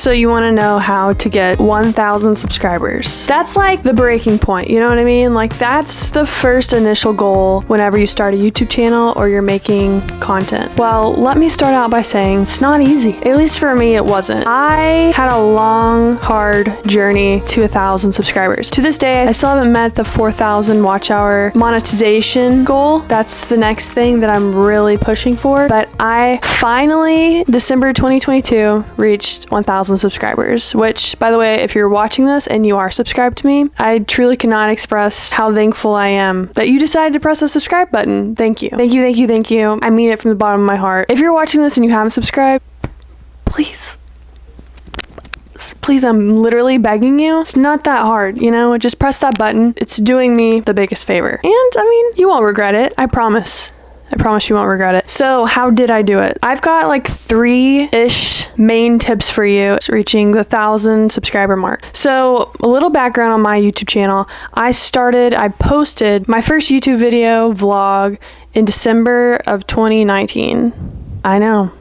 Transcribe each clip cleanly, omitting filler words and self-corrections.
So you want to know how to get 1,000 subscribers. That's like the breaking point, you know what I mean? Like that's the first initial goal whenever you start a YouTube channel or you're making content. Well, let me start out by saying it's not easy. At least for me, it wasn't. I had a long, hard journey to 1,000 subscribers. To this day, I still haven't met the 4,000 watch hour monetization goal. That's the next thing that I'm really pushing for. But I finally, December 2022, reached 1,000 subscribers, which, by the way, if you're watching this and you are subscribed to me, I truly cannot express how thankful I am that you decided to press the subscribe button. Thank you. Thank you, thank you, thank you. I mean it from the bottom of my heart. If you're watching this and you haven't subscribed, please, I'm literally begging you. It's not that hard, you know? Just press that button. It's doing me the biggest favor. And I mean, you won't regret it. I promise. I promise you won't regret it. So how did I do it? I've got like 3-ish main tips for you reaching the 1,000 subscriber mark. So a little background on my YouTube channel. I posted my first YouTube video vlog in December of 2019. I know.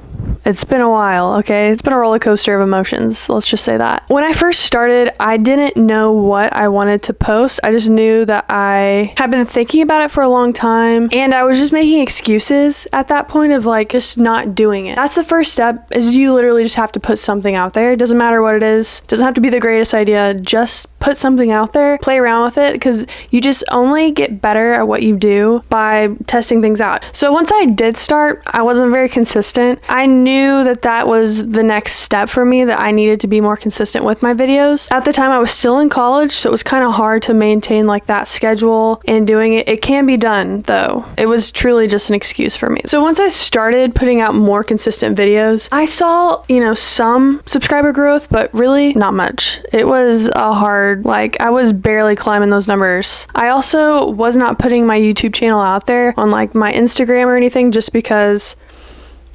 It's been a while, okay? It's been a roller coaster of emotions. Let's just say that. When I first started, I didn't know what I wanted to post. I just knew that I had been thinking about it for a long time, and I was just making excuses at that point of like just not doing it. That's the first step, is you literally just have to put something out there. It doesn't matter what it is. It doesn't have to be the greatest idea. Just put something out there, play around with it, because you just only get better at what you do by testing things out. So once I did start, I wasn't very consistent. I knew that was the next step for me, that I needed to be more consistent with my videos. At the time, I was still in college, so it was kind of hard to maintain like that schedule and doing it. It can be done though. It was truly just an excuse for me. So once I started putting out more consistent videos, I saw, some subscriber growth, but really not much. It was a hard, I was barely climbing those numbers. I also was not putting my YouTube channel out there on like my Instagram or anything, just because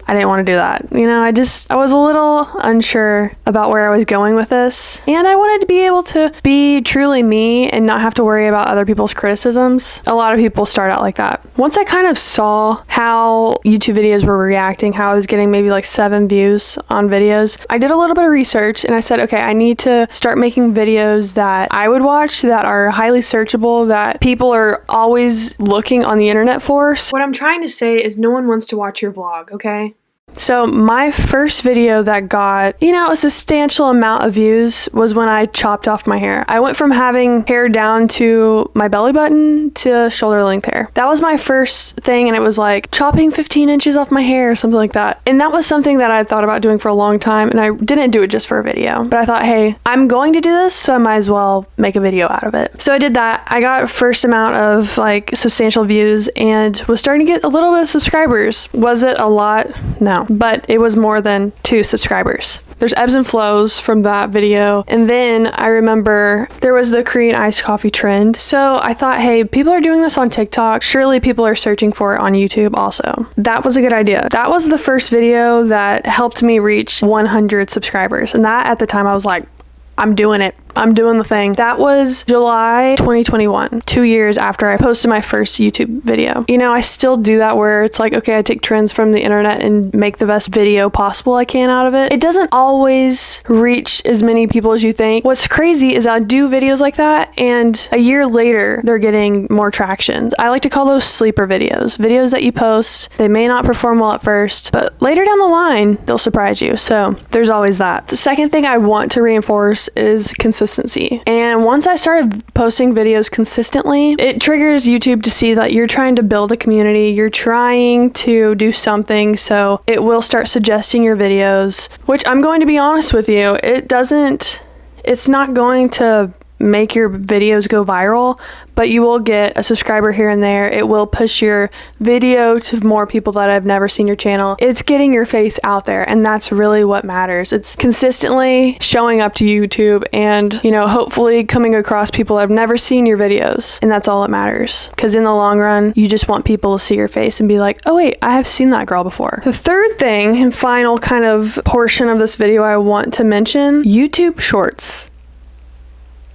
I didn't want to do that. I was a little unsure about where I was going with this, and I wanted to be able to be truly me and not have to worry about other people's criticisms. A lot of people start out like that. Once I kind of saw how YouTube videos were reacting, how I was getting maybe like 7 views on videos, I did a little bit of research and I said, okay, I need to start making videos that I would watch, that are highly searchable, that people are always looking on the internet for. So what I'm trying to say is no one wants to watch your vlog, okay? So my first video that got, a substantial amount of views was when I chopped off my hair. I went from having hair down to my belly button to shoulder length hair. That was my first thing, and it was like chopping 15 inches off my hair or something like that. And that was something that I thought about doing for a long time, and I didn't do it just for a video. But I thought, hey, I'm going to do this, so I might as well make a video out of it. So I did that. I got first amount of substantial views and was starting to get a little bit of subscribers. Was it a lot? No. But it was more than 2 subscribers. There's ebbs and flows from that video. And then I remember there was the Korean iced coffee trend. So I thought, hey, people are doing this on TikTok. Surely people are searching for it on YouTube also. That was a good idea. That was the first video that helped me reach 100 subscribers. And that at the time I was like, I'm doing it. I'm doing the thing. That was July 2021, 2 years after I posted my first YouTube video. I still do that where it's like, okay, I take trends from the internet and make the best video possible I can out of it. It doesn't always reach as many people as you think. What's crazy is I do videos like that, and a year later, they're getting more traction. I like to call those sleeper videos. Videos that you post, they may not perform well at first, but later down the line, they'll surprise you. So there's always that. The second thing I want to reinforce is consistency. And once I started posting videos consistently, it triggers YouTube to see that you're trying to build a community, you're trying to do something, so it will start suggesting your videos, which I'm going to be honest with you, it's not going to make your videos go viral, but you will get a subscriber here and there. It will push your video to more people that have never seen your channel. It's getting your face out there, and that's really what matters. It's consistently showing up to YouTube and, hopefully coming across people that have never seen your videos, and that's all that matters. Because in the long run, you just want people to see your face and be like, oh wait, I have seen that girl before. The third thing and final kind of portion of this video I want to mention, YouTube Shorts.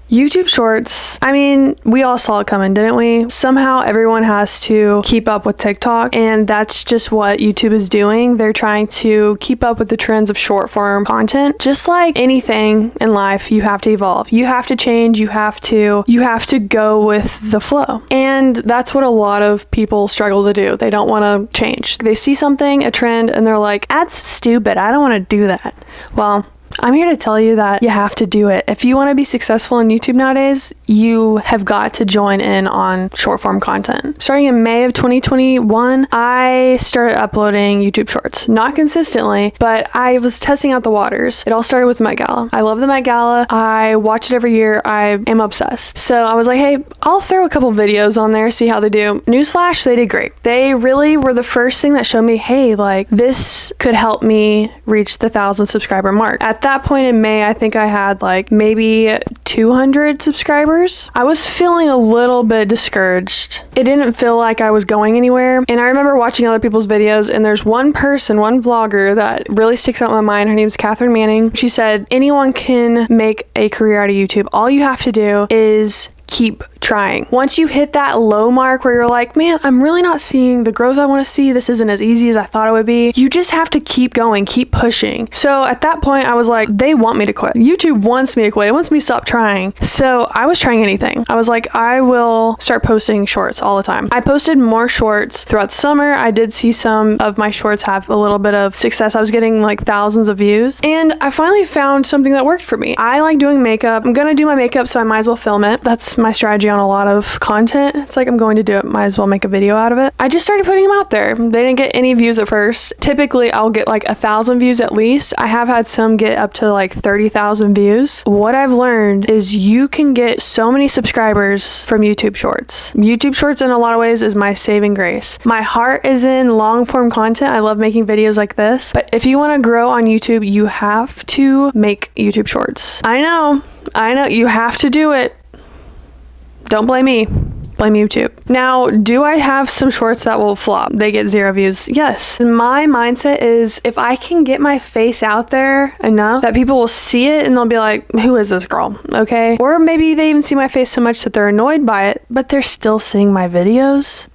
YouTube Shorts, I mean, we all saw it coming, didn't we? Somehow everyone has to keep up with TikTok, and that's just what YouTube is doing. They're trying to keep up with the trends of short form content. Just like anything in life, you have to evolve. You have to change. You have to go with the flow. And that's what a lot of people struggle to do. They don't want to change. They see something, a trend, and they're like, that's stupid. I don't want to do that. Well, I'm here to tell you that you have to do it. If you want to be successful in YouTube nowadays, you have got to join in on short form content. Starting in May of 2021, I started uploading YouTube Shorts. Not consistently, but I was testing out the waters. It all started with the Met Gala. I love the Met Gala. I watch it every year. I am obsessed. So I was like, hey, I'll throw a couple videos on there, see how they do. Newsflash, they did great. They really were the first thing that showed me, hey, like this could help me reach the 1,000 subscriber mark. At that point in May, I think I had like maybe 200 subscribers. I was feeling a little bit discouraged. It didn't feel like I was going anywhere. And I remember watching other people's videos, and there's one person, one vlogger that really sticks out in my mind. Her name's Catherine Manning. She said, anyone can make a career out of YouTube. All you have to do is keep trying. Once you hit that low mark where you're like, man, I'm really not seeing the growth I want to see. This isn't as easy as I thought it would be. You just have to keep going, keep pushing. So at that point, I was like, they want me to quit. YouTube wants me to quit. It wants me to stop trying. So I was trying anything. I was like, I will start posting shorts all the time. I posted more shorts throughout the summer. I did see some of my shorts have a little bit of success. I was getting like thousands of views. And I finally found something that worked for me. I like doing makeup. I'm going to do my makeup, so I might as well film it. That's my strategy on a lot of content. It's like, I'm going to do it, might as well make a video out of it. I just started putting them out there. They didn't get any views at first. Typically, I'll get like 1,000 views at least. I have had some get up to like 30,000 views. What I've learned is you can get so many subscribers from YouTube Shorts. YouTube Shorts in a lot of ways is my saving grace. My heart is in long form content. I love making videos like this. But if you want to grow on YouTube, you have to make YouTube Shorts. I know, you have to do it. Don't blame me. Blame YouTube. Now, do I have some shorts that will flop? They get 0 views. Yes. My mindset is if I can get my face out there enough that people will see it and they'll be like, who is this girl? Okay. Or maybe they even see my face so much that they're annoyed by it, but they're still seeing my videos.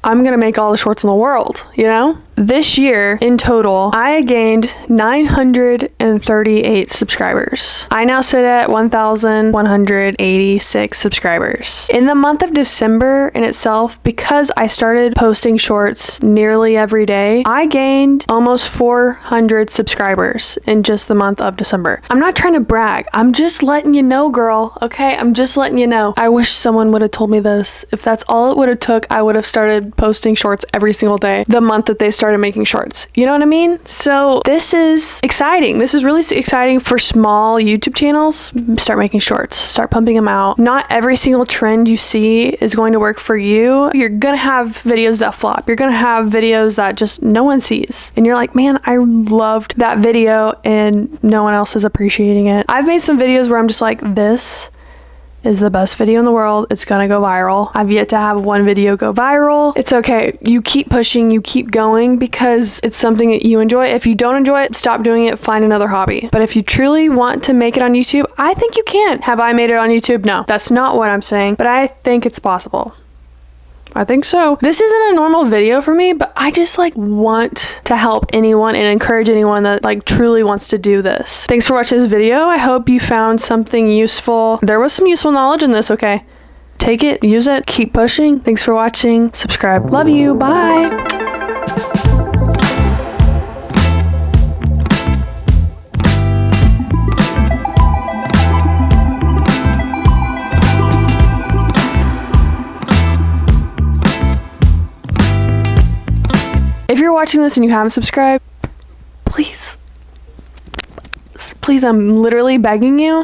I'm going to make all the shorts in the world, you know? This year, in total, I gained 938 subscribers. I now sit at 1,186 subscribers. In the month of December in itself, because I started posting shorts nearly every day, I gained almost 400 subscribers in just the month of December. I'm not trying to brag. I'm just letting you know, girl, okay? I'm just letting you know. I wish someone would have told me this. If that's all it would have took, I would have started posting shorts every single day the month that they started making shorts. You know what I mean? So this is exciting. This is really exciting for small YouTube channels. Start making shorts. Start pumping them out. Not every single trend you see is going to work for you. You're going to have videos that flop. You're going to have videos that just no one sees. And you're like, man, I loved that video and no one else is appreciating it. I've made some videos where I'm just like, this is the best video in the world. It's gonna go viral. I've yet to have one video go viral. It's okay. You keep pushing, you keep going because it's something that you enjoy. If you don't enjoy it, stop doing it, find another hobby. But if you truly want to make it on YouTube, I think you can. Have I made it on YouTube? No, that's not what I'm saying, but I think it's possible. I think so. This isn't a normal video for me, but I just like want to help anyone and encourage anyone that like truly wants to do this. Thanks for watching this video. I hope you found something useful. There was some useful knowledge in this, okay? Take it, use it, keep pushing. Thanks for watching. Subscribe. Love you. Bye. If you're watching this and you haven't subscribed, please, I'm literally begging you,